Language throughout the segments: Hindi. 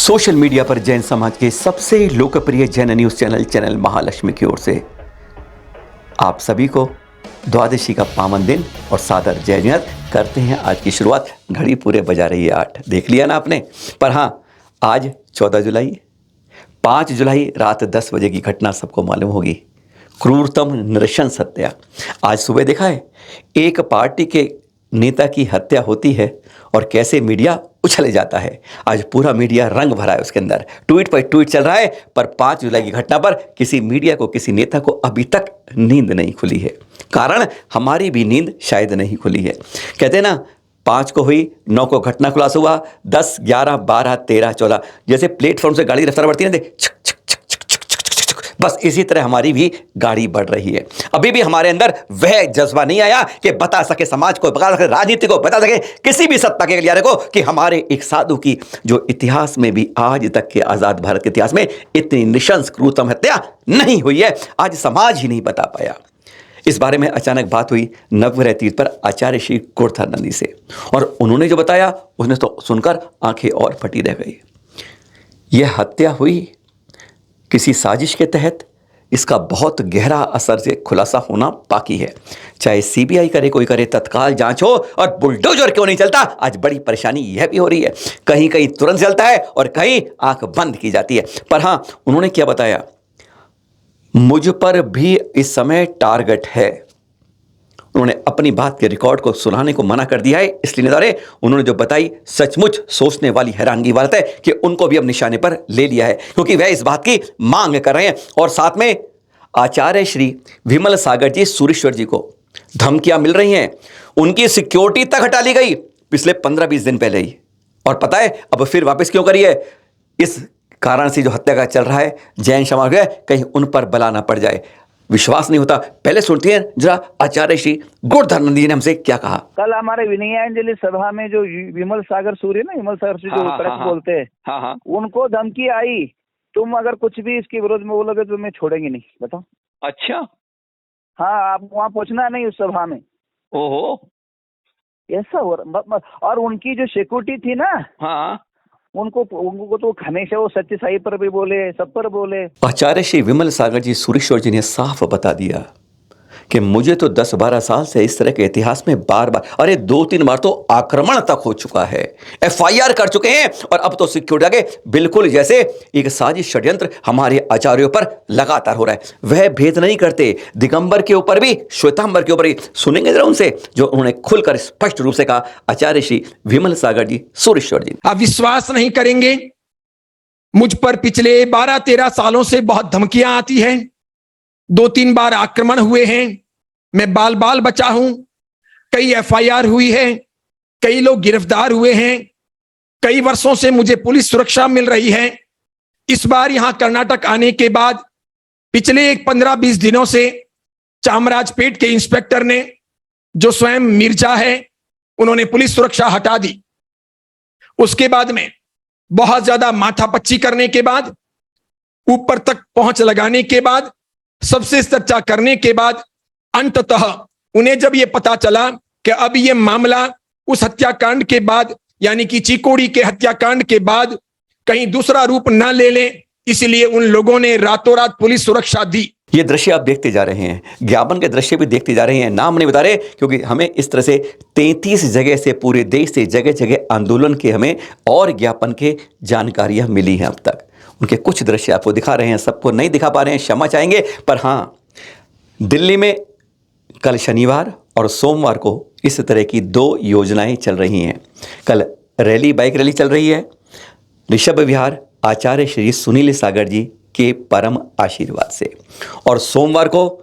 सोशल मीडिया पर जैन समाज के सबसे लोकप्रिय जैन न्यूज चैनल महालक्ष्मी की ओर से आप सभी को द्वादशी का पावन दिन और सादर जय जयंत करते हैं। आज की शुरुआत घड़ी पूरे बजा रही है 8, देख लिया ना आपने। पर हाँ, आज 14 जुलाई, 5 जुलाई रात 10 बजे की घटना सबको मालूम होगी। क्रूरतम नृशंस हत्या। आज सुबह देखा है, एक पार्टी के नेता की हत्या होती है और कैसे मीडिया उछले जाता है। आज पूरा मीडिया रंग भरा है उसके अंदर, ट्वीट पर ट्वीट चल रहा है। पर 5 जुलाई की घटना पर किसी मीडिया को, किसी नेता को अभी तक नींद नहीं खुली है। कारण हमारी भी नींद शायद नहीं खुली है। कहते हैं ना, 5 को हुई, 9 को घटना खुलासा हुआ, 10, 11, 12, 13, 14 जैसे प्लेटफॉर्म से गाड़ी रफ्तार बढ़ती है ना, बस इसी तरह हमारी भी गाड़ी बढ़ रही है। अभी भी हमारे अंदर वह जज्बा नहीं आया कि बता सके समाज को, बता सके राजनीति को, बता सके किसी भी सत्ता के गलियारे को कि हमारे एक साधु की जो इतिहास में भी आज तक के आजाद भारत के इतिहास में इतनी नृशंस क्रूरतम हत्या नहीं हुई है। आज समाज ही नहीं बता पाया। इस बारे में अचानक बात हुई नवग्रह तीर्थ पर आचार्य श्री गुरधर्नंदी से, और उन्होंने जो बताया उसने तो सुनकर आंखें और फटी रह गई। यह हत्या हुई किसी साजिश के तहत, इसका बहुत गहरा असर से खुलासा होना बाकी है। चाहे सीबीआई करे, कोई करे, तत्काल जांच हो, और बुलडोजर क्यों नहीं चलता, आज बड़ी परेशानी यह भी हो रही है। कहीं कहीं तुरंत चलता है और कहीं आंख बंद की जाती है। पर हां, उन्होंने क्या बताया, मुझ पर भी इस समय टारगेट है। उन्होंने अपनी बात के रिकॉर्ड को सुनाने को मना कर दिया है। इसलिए नजारे उन्होंने जो बताई सचमुच सोचने वाली, हैरानगी की बात है कि उनको भी अब निशाने पर ले लिया है, क्योंकि वह इस बात की मांग कर रहे हैं। और साथ में आचार्य श्री विमल सागर जी सूरीश्वर जी को धमकियां मिल रही हैं। उनकी सिक्योरिटी तक हटा ली गई पिछले 15-20 दिन पहले ही। और पता है अब फिर वापस क्यों करी है? इस कारण से जो हत्या का चल रहा है जैन समाज में, कहीं उन पर बला ना पड़ जाए। विश्वास नहीं होता। पहले सुनते हैं जरा आचार्य श्री गुरधर्नंदी जी ने हमसे क्या कहा। कल हमारे विनयांजलि सभा में जो विमल सागर सूर्य ना, विमल सागर सूर्य जो उत्तराखंड बोलते हैं, उनको धमकी आई, तुम अगर कुछ भी इसके विरोध में बोलोगे तो मैं छोड़ेंगे नहीं। बताओ। अच्छा। हाँ, आप वहाँ पहुँचना नहीं उस सभा में। ओहो, ऐसा हो रहा। और उनकी जो सिक्योरिटी थी ना, हाँ, उनको तो हमेशा वो सत्य साई पर भी बोले, सब पर बोले। आचार्य श्री विमल सागर जी सूरीश्वर जी ने साफ बता दिया कि मुझे तो 10-12 साल से इस तरह के इतिहास में बार बार, अरे 2-3 बार तो आक्रमण तक हो चुका है, एफआईआर कर चुके हैं, और अब तो सिक्योरिटी आगे बिल्कुल जैसे एक साजिश षड्यंत्र हमारे आचार्यों पर लगातार हो रहा है। वह भेद नहीं करते, दिगंबर के ऊपर भी, श्वेतांबर के ऊपर भी। सुनेंगे जरा उनसे जो उन्होंने खुलकर स्पष्ट रूप से कहा, आचार्य श्री विमल सागर जी सूरीश्वर जी। आप विश्वास नहीं करेंगे, मुझ पर पिछले 12-13 सालों से बहुत धमकियां आती हैं। 2-3 बार आक्रमण हुए हैं। मैं बाल बाल बचा हूं। कई एफआईआर हुई है, कई लोग गिरफ्तार हुए हैं। कई वर्षों से मुझे पुलिस सुरक्षा मिल रही है। इस बार यहां कर्नाटक आने के बाद पिछले 15-20 दिनों से चामराजपेट के इंस्पेक्टर ने, जो स्वयं मिर्जा है, उन्होंने पुलिस सुरक्षा हटा दी। उसके बाद में बहुत ज्यादा माथापच्ची करने के बाद, ऊपर तक पहुंच लगाने के बाद, सबसे चर्चा करने के बाद, अंततः उन्हें जब यह पता चला कि अब यह मामला उस हत्याकांड के बाद, यानी कि चिकोड़ी के हत्याकांड के बाद कहीं दूसरा रूप ना ले ले, इसलिए उन लोगों ने रातों रात पुलिस सुरक्षा दी। ये दृश्य आप देखते जा रहे हैं, ज्ञापन के दृश्य भी देखते जा रहे हैं। नाम नहीं बता रहे क्योंकि हमें इस तरह से 33 जगह से, पूरे देश से जगह जगह आंदोलन के हमें और ज्ञापन के जानकारियां मिली हैं अब तक। उनके कुछ दृश्य आपको दिखा रहे हैं, सबको नहीं दिखा पा रहे हैं, क्षमा चाहेंगे। पर हाँ, दिल्ली में कल शनिवार और सोमवार को इस तरह की 2 योजनाएं चल रही हैं। कल रैली, बाइक रैली चल रही है ऋषभ विहार आचार्य श्री सुनील सागर जी के परम आशीर्वाद से, और सोमवार को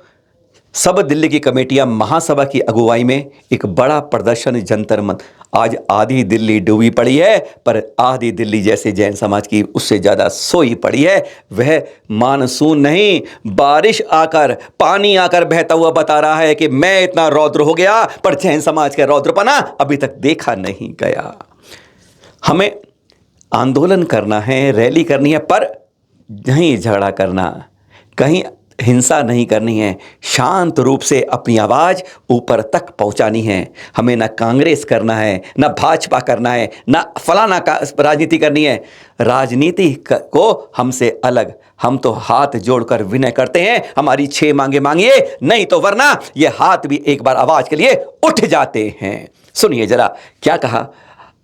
सब दिल्ली की कमेटियां महासभा की अगुवाई में एक बड़ा प्रदर्शन जंतर मंतर। आज आधी दिल्ली डूबी पड़ी है, पर आधी दिल्ली जैसे जैन समाज की उससे ज़्यादा सोई पड़ी है। वह मानसून नहीं, बारिश आकर, पानी आकर बहता हुआ बता रहा है कि मैं इतना रौद्र हो गया, पर जैन समाज का रौद्रपना अभी तक देखा नहीं गया। हमें आंदोलन करना है, रैली करनी है, पर नहीं झगड़ा करना, कहीं हिंसा नहीं करनी है, शांत रूप से अपनी आवाज़ ऊपर तक पहुंचानी है। हमें ना कांग्रेस करना है, ना भाजपा करना है, ना फलाना का राजनीति करनी है। राजनीति को हमसे अलग, हम तो हाथ जोड़कर विनय करते हैं, हमारी 6 मांगे मांगिए, नहीं तो वरना ये हाथ भी एक बार आवाज़ के लिए उठ जाते हैं। सुनिए जरा क्या कहा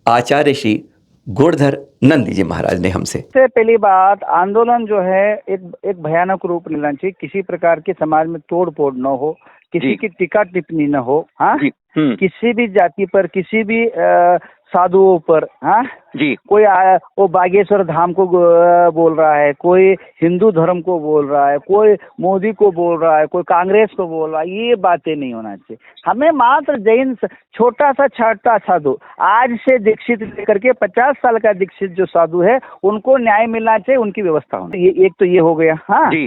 आचार्य श्री गुणधर नंदी जी महाराज ने हमसे। सबसे पहली बात, आंदोलन जो है एक भयानक रूप लेना चाहिए। किसी प्रकार की समाज में तोड़ फोड़ न हो, किसी की टीका टिप्पणी न हो, हाँ, किसी भी जाति पर, किसी भी साधुओं पर, हाँ जी, कोई वो बागेश्वर धाम को बोल रहा है, कोई हिंदू धर्म को बोल रहा है, कोई मोदी को बोल रहा है, कोई कांग्रेस को बोल रहा है, ये बातें नहीं होना चाहिए। हमें मात्र जैन छोटा साधु, आज से दीक्षित लेकर के 50 साल का दीक्षित जो साधु है, उनको न्याय मिलना चाहिए, उनकी व्यवस्था होनी। ये एक तो ये हो गया। हाँ जी,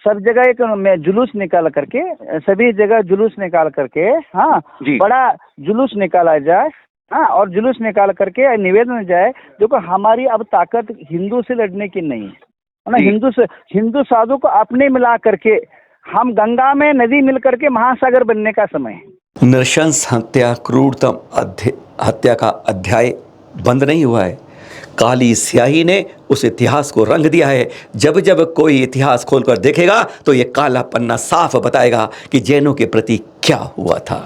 सब जगह एक जुलूस निकाल करके, सभी जगह जुलूस निकाल करके, हाँ बड़ा जुलूस निकाला जाए, हाँ, और जुलूस निकाल करके निवेदन जाए, देखो हमारी अब ताकत हिंदू से लड़ने की नहीं है ना। हिंदू साधु को अपने मिला करके हम गंगा में नदी मिल करके महासागर बनने का समय है। नृशंस हत्या, क्रूरतम हत्या का अध्याय बंद नहीं हुआ है। काली स्याही ने उस इतिहास को रंग दिया है। जब जब कोई इतिहास खोलकर देखेगा तो ये काला पन्ना साफ बताएगा कि जैनों के प्रति क्या हुआ था।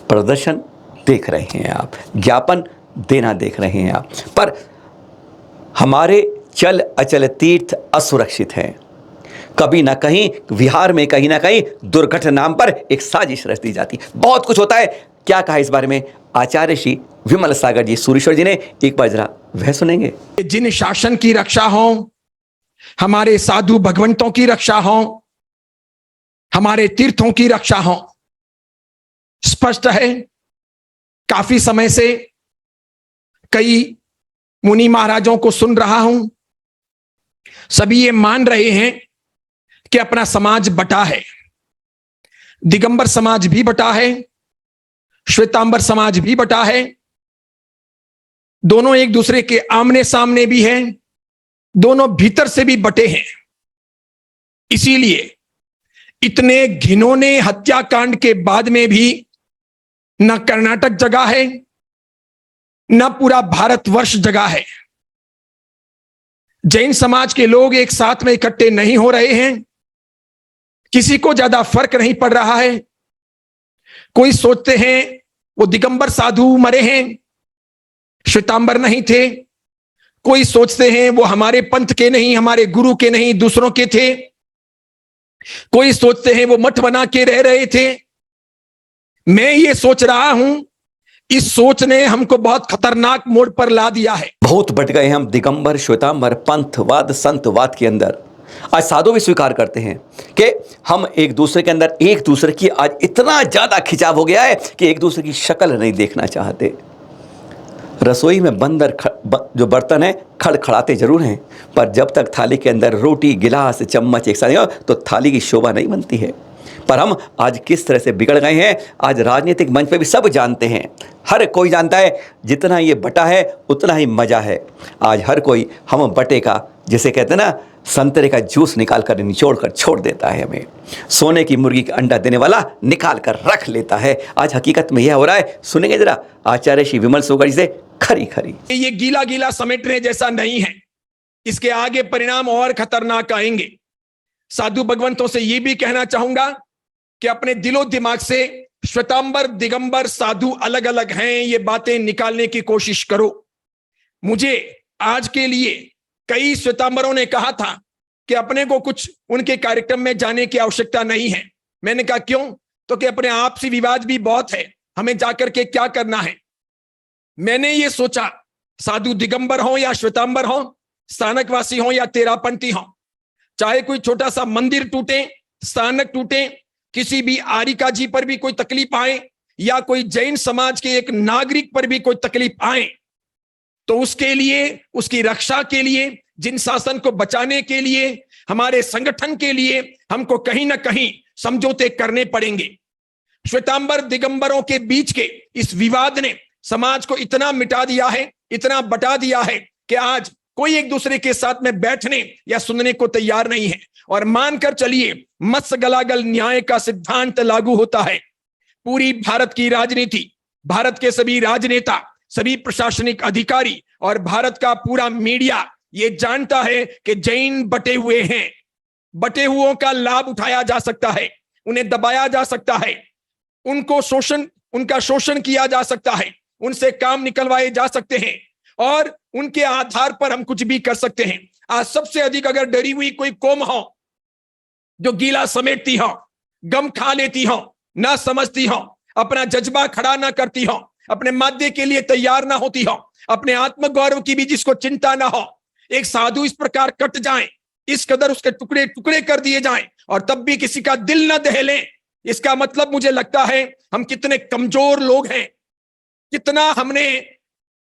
प्रदर्शन देख रहे हैं आप, ज्ञापन देना देख रहे हैं आप, पर हमारे चल अचल तीर्थ असुरक्षित हैं। कभी ना कहीं विहार में कहीं ना कहीं दुर्घटना नाम पर एक साजिश रच दी जाती। बहुत कुछ होता है। क्या कहा इस बारे में आचार्य श्री विमल सागर जी सूरीश्वर जी ने, एक बार जरा वह सुनेंगे। जिन शासन की रक्षा हो, हमारे साधु भगवंतों की रक्षा हो, हमारे तीर्थों की रक्षा हो, स्पष्ट है काफी समय से कई मुनि महाराजों को सुन रहा हूं, सभी ये मान रहे हैं कि अपना समाज बटा है। दिगंबर समाज भी बटा है, श्वेतांबर समाज भी बटा है, दोनों एक दूसरे के आमने सामने भी हैं, दोनों भीतर से भी बटे हैं। इसीलिए इतने घिनौने हत्याकांड के बाद में भी न कर्नाटक जगह है, न पूरा भारतवर्ष जगह है। जैन समाज के लोग एक साथ में इकट्ठे नहीं हो रहे हैं, किसी को ज्यादा फर्क नहीं पड़ रहा है। कोई सोचते हैं वो दिगंबर साधु मरे हैं, श्वेतांबर नहीं थे। कोई सोचते हैं वो हमारे पंथ के नहीं, हमारे गुरु के नहीं, दूसरों के थे। कोई सोचते हैं वो मठ बना के रह रहे थे। मैं ये सोच रहा हूं, इस सोच ने हमको बहुत खतरनाक मोड़ पर ला दिया है। बहुत बट गए हम दिगंबर श्वेतांबर पंथवाद संतवाद के अंदर। आज साधु भी स्वीकार करते हैं कि हम एक दूसरे के अंदर, एक दूसरे की आज इतना ज्यादा खिंचाव हो गया है कि एक दूसरे की शक्ल नहीं देखना चाहते। रसोई में बंदर जो बर्तन है खड़खड़ाते जरूर हैं, पर जब तक थाली के अंदर रोटी गिलास चम्मच एक साथ तो थाली की शोभा नहीं बनती है। पर हम आज किस तरह से बिगड़ गए हैं, आज राजनीतिक मंच पे भी सब जानते हैं, हर कोई जानता है जितना ये बटा है उतना ही मजा है। आज हर कोई हम बटे का, जिसे कहते हैं ना, संतरे का जूस निकाल कर निचोड़ कर छोड़ देता है। हमें सोने की मुर्गी का अंडा देने वाला निकाल कर रख लेता है। आज हकीकत में यह हो रहा है। सुनेंगे जरा आचार्य श्री विमल सागर जी से खरी खरी। ये गीला गीला समेटने जैसा नहीं है, इसके आगे परिणाम और खतरनाक आएंगे। साधु भगवंतों से ये भी कहना चाहूंगा कि अपने दिलो दिमाग से श्वेतांबर दिगंबर साधु अलग अलग हैं, ये बातें निकालने की कोशिश करो। मुझे आज के लिए कई श्वेतांबरों ने कहा था कि अपने को कुछ उनके कार्यक्रम में जाने की आवश्यकता नहीं है। मैंने कहा क्यों? तो कि अपने आपसी विवाद भी बहुत है, हमें जाकर के क्या करना है। मैंने ये सोचा, साधु दिगंबर हो या श्वेतांबर हो, स्थानकवासी हो या तेरापंथी हो, चाहे कोई छोटा सा मंदिर टूटे, स्थानक टूटे, किसी भी आरिका जी पर भी कोई तकलीफ आए या कोई जैन समाज के एक नागरिक पर भी कोई तकलीफ आए, तो उसके लिए, उसकी रक्षा के लिए, जिन शासन को बचाने के लिए, हमारे संगठन के लिए हमको कहीं ना कहीं समझौते करने पड़ेंगे। श्वेतांबर दिगंबरों के बीच के इस विवाद ने समाज को इतना मिटा दिया है, इतना बटा दिया है कि आज कोई एक दूसरे के साथ में बैठने या सुनने को तैयार नहीं है। और मानकर चलिए, मत्स्य गलागल न्याय का सिद्धांत लागू होता है। पूरी भारत की राजनीति, भारत के सभी राजनेता, सभी प्रशासनिक अधिकारी और भारत का पूरा मीडिया ये जानता है कि जैन बटे हुए हैं। बटे हुओं का लाभ उठाया जा सकता है, उन्हें दबाया जा सकता है, उनका शोषण किया जा सकता है, उनसे काम निकलवाए जा सकते हैं और उनके आधार पर हम कुछ भी कर सकते हैं। आज सबसे अधिक अगर डरी हुई कोई कौम हो जो गीला समेटती हो, गम खा लेती हो, ना समझती हो, अपना जज्बा खड़ा ना करती हो, अपने माद्य के लिए तैयार ना होती हो, अपने आत्मगौरव की भी जिसको चिंता ना हो, एक साधु इस प्रकार कट जाए, इस कदर उसके टुकड़े टुकड़े कर दिए जाएं और तब भी किसी का दिल ना दहले, इसका मतलब मुझे लगता है हम कितने कमजोर लोग हैं, कितना हमने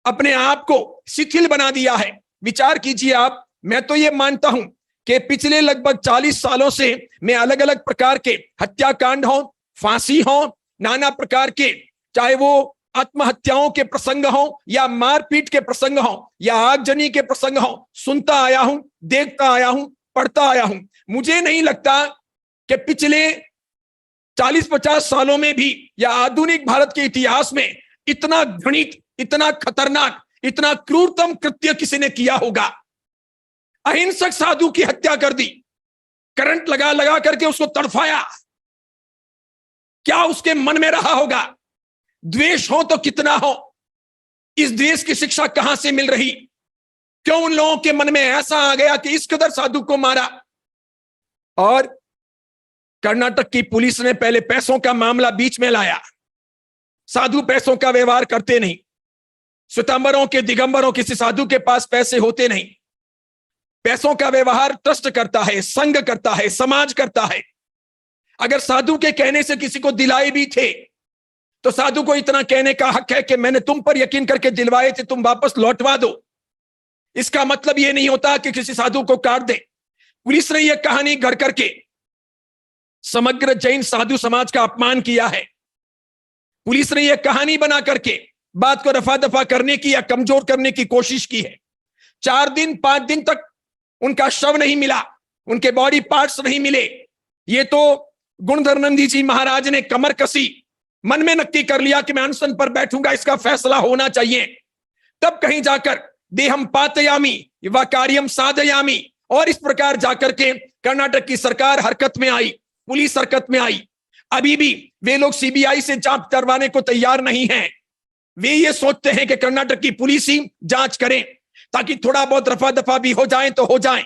अपने आप को शिथिल बना दिया है। विचार कीजिए आप, मैं तो ये मानता हूं कि पिछले लगभग 40 सालों से मैं अलग अलग प्रकार के हत्याकांड हो, फांसी हो, नाना प्रकार के, चाहे वो आत्महत्याओं के प्रसंग हो या मारपीट के प्रसंग हो या आगजनी के प्रसंग हो, सुनता आया हूं, देखता आया हूं, पढ़ता आया हूं। मुझे नहीं लगता कि पिछले 40-50 सालों में भी या आधुनिक भारत के इतिहास में इतना घृणित, इतना खतरनाक, इतना क्रूरतम कृत्य किसी ने किया होगा। अहिंसक साधु की हत्या कर दी, करंट लगा लगा करके उसको तड़फाया। क्या उसके मन में रहा होगा? द्वेष हो तो कितना हो, इस द्वेष की शिक्षा कहां से मिल रही? क्यों उन लोगों के मन में ऐसा आ गया कि इस कदर साधु को मारा? और कर्नाटक की पुलिस ने पहले पैसों का मामला बीच में लाया। साधु पैसों का व्यवहार करते नहीं, श्वेतांबरों के दिगंबरों किसी साधु के पास पैसे होते नहीं। पैसों का व्यवहार ट्रस्ट करता है, संघ करता है, समाज करता है। अगर साधु के कहने से किसी को दिलाए भी थे तो साधु को इतना कहने का हक है कि मैंने तुम पर यकीन करके दिलवाए थे, तुम वापस लौटवा दो। इसका मतलब यह नहीं होता कि किसी साधु को काट दे। पुलिस ने यह कहानी घर करके समग्र जैन साधु समाज का अपमान किया है। पुलिस ने यह कहानी बना करके बात को रफा दफा करने की या कमजोर करने की कोशिश की है। 4 दिन 5 दिन तक उनका शव नहीं मिला, उनके बॉडी पार्ट्स नहीं मिले। ये तो गुणधरानंद जी महाराज ने कमर कसी, मन में नक्की कर लिया कि मैं अनशन पर बैठूंगा, इसका फैसला होना चाहिए। तब कहीं जाकर देहम पातयामी व कार्यम साधयामी, और इस प्रकार जाकर के कर्नाटक की सरकार हरकत में आई, पुलिस हरकत में आई। अभी भी वे लोग सीबीआई से जांच करवाने को तैयार नहीं हैं। वे ये सोचते हैं कि कर्नाटक की पुलिस ही जांच करें ताकि थोड़ा बहुत रफा दफा भी हो जाए तो हो जाए,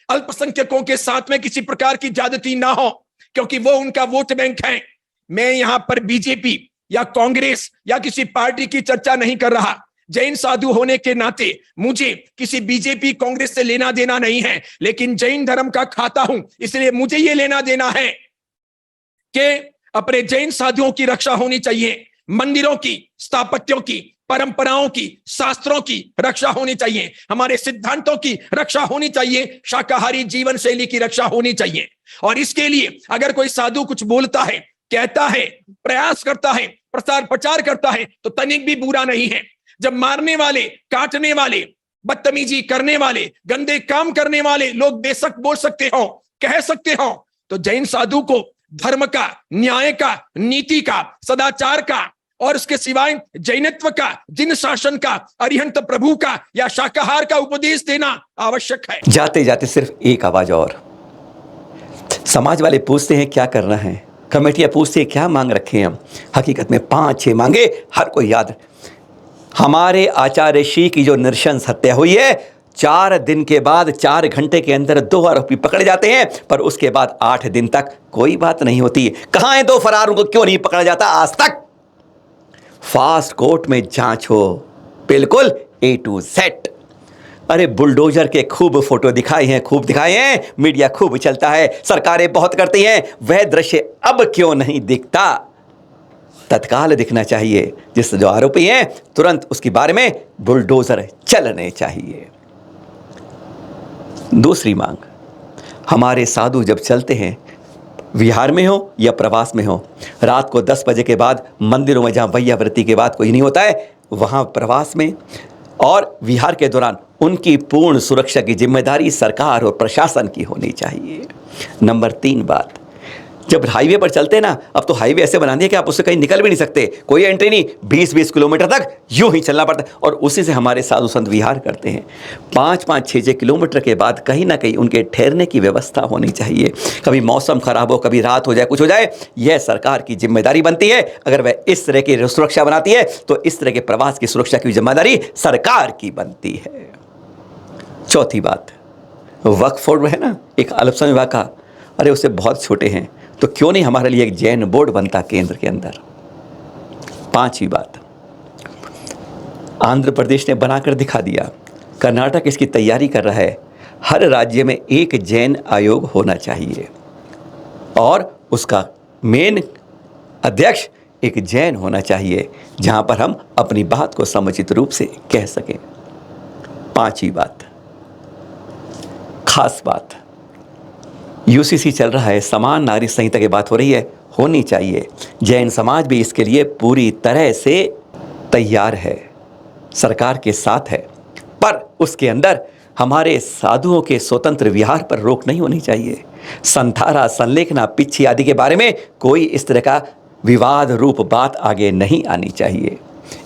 अल्पसंख्यकों के साथ में किसी प्रकार की ज्यादती ना हो, क्योंकि वो उनका वोट बैंक है। मैं यहां पर बीजेपी या कांग्रेस या किसी पार्टी की चर्चा नहीं कर रहा। जैन साधु होने के नाते मुझे किसी बीजेपी कांग्रेस से लेना देना नहीं है, लेकिन जैन धर्म का खाता हूं, इसलिए मुझे यह लेना देना है कि अपने जैन साधुओं की रक्षा होनी चाहिए, मंदिरों की, स्थापत्यों की, परंपराओं की, शास्त्रों की रक्षा होनी चाहिए, हमारे सिद्धांतों की रक्षा होनी चाहिए, शाकाहारी जीवन शैली की रक्षा होनी चाहिए। और इसके लिए अगर कोई साधु कुछ बोलता है, कहता है, प्रयास करता है, प्रचार प्रचार करता है तो तनिक भी बुरा नहीं है। जब मारने वाले, काटने वाले, बदतमीजी करने वाले, गंदे काम करने वाले लोग बेशक बोल सकते हो, कह सकते हो, तो जैन साधु को धर्म का, न्याय का, नीति का, सदाचार का और उसके सिवाय जैनत्व का, जिन शासन का, अरिहंत प्रभु का या शाकाहार का उपदेश देना आवश्यक है। जाते जाते सिर्फ एक आवाज और। समाज वाले पूछते हैं क्या करना है, कमेटियां पूछती है क्या मांग रखे हैं हम। हकीकत में 5-6 मांगे हर कोई याद। हमारे आचार्य श्री की जो नृशंस हत्या हुई है, 4 दिन के बाद 4 घंटे के अंदर 2 आरोपी पकड़े जाते हैं, पर उसके बाद 8 दिन तक कोई बात नहीं होती। कहां है 2 फरारों को क्यों नहीं पकड़ा जाता आज तक? फास्ट कोर्ट में जांच हो, बिल्कुल A to Z। अरे बुलडोजर के खूब फोटो दिखाए हैं, खूब दिखाए हैं, मीडिया खूब चलता है, सरकारें बहुत करती हैं, वह दृश्य अब क्यों नहीं दिखता? तत्काल दिखना चाहिए। जिस जो आरोपी हैं तुरंत उसके बारे में बुलडोजर चलने चाहिए। दूसरी मांग, हमारे साधु जब चलते हैं, विहार में हो या प्रवास में हो, रात को 10 बजे के बाद मंदिरों में जहां वैयावृत्ति के बाद कोई नहीं होता है, वहां प्रवास में और विहार के दौरान उनकी पूर्ण सुरक्षा की जिम्मेदारी सरकार और प्रशासन की होनी चाहिए। नंबर 3 बात, जब हाईवे पर चलते हैं ना, अब तो हाईवे ऐसे बना दिया कि आप उससे कहीं निकल भी नहीं सकते, कोई एंट्री नहीं, 20-20 किलोमीटर तक यूं ही चलना पड़ता है और उसी से हमारे साधु संत विहार करते हैं। 5-5, 6-6 किलोमीटर के बाद कहीं ना कहीं उनके ठहरने की व्यवस्था होनी चाहिए। कभी मौसम खराब हो, कभी रात हो जाए, कुछ हो जाए, यह सरकार की जिम्मेदारी बनती है। अगर वह इस तरह की सुरक्षा बनाती है तो इस तरह के प्रवास की सुरक्षा की जिम्मेदारी सरकार की बनती है। चौथी बात, वक्फ बोर्ड है ना, एक अल्पसंख्यक विभाग का, अरे उससे बहुत छोटे हैं, तो क्यों नहीं हमारे लिए एक जैन बोर्ड बनता केंद्र के अंदर। 5वीं बात, आंध्र प्रदेश ने बनाकर दिखा दिया, कर्नाटक इसकी तैयारी कर रहा है, हर राज्य में एक जैन आयोग होना चाहिए और उसका मेन अध्यक्ष एक जैन होना चाहिए, जहां पर हम अपनी बात को समुचित रूप से कह सकें। 5वीं बात, खास बात, यूसीसी चल रहा है, समान नागरिक संहिता की बात हो रही है, होनी चाहिए। जैन समाज भी इसके लिए पूरी तरह से तैयार है, सरकार के साथ है, पर उसके अंदर हमारे साधुओं के स्वतंत्र विहार पर रोक नहीं होनी चाहिए। संथारा, संलेखना, पिच्छी आदि के बारे में कोई इस तरह का विवाद रूप बात आगे नहीं आनी चाहिए।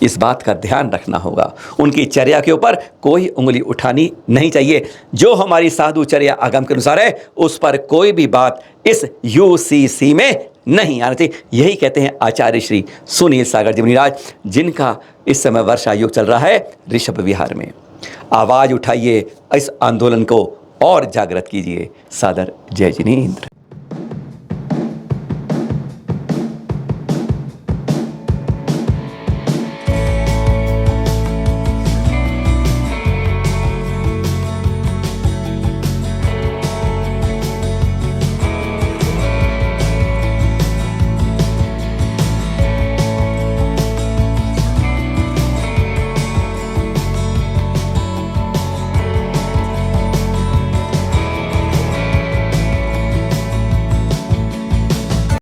इस बात का ध्यान रखना होगा। उनकी चर्या के ऊपर कोई उंगली उठानी नहीं चाहिए। जो हमारी साधु चर्या आगम के अनुसार है, उस पर कोई भी बात इस यूसीसी में नहीं आना चाहिए। यही कहते हैं आचार्य श्री सुनील सागर जी मुनिराज, जिनका इस समय वर्षा योग चल रहा है ऋषभ विहार में। आवाज उठाइए, इस आंदोलन को और जागृत कीजिए। सादर जय जिनेंद्र।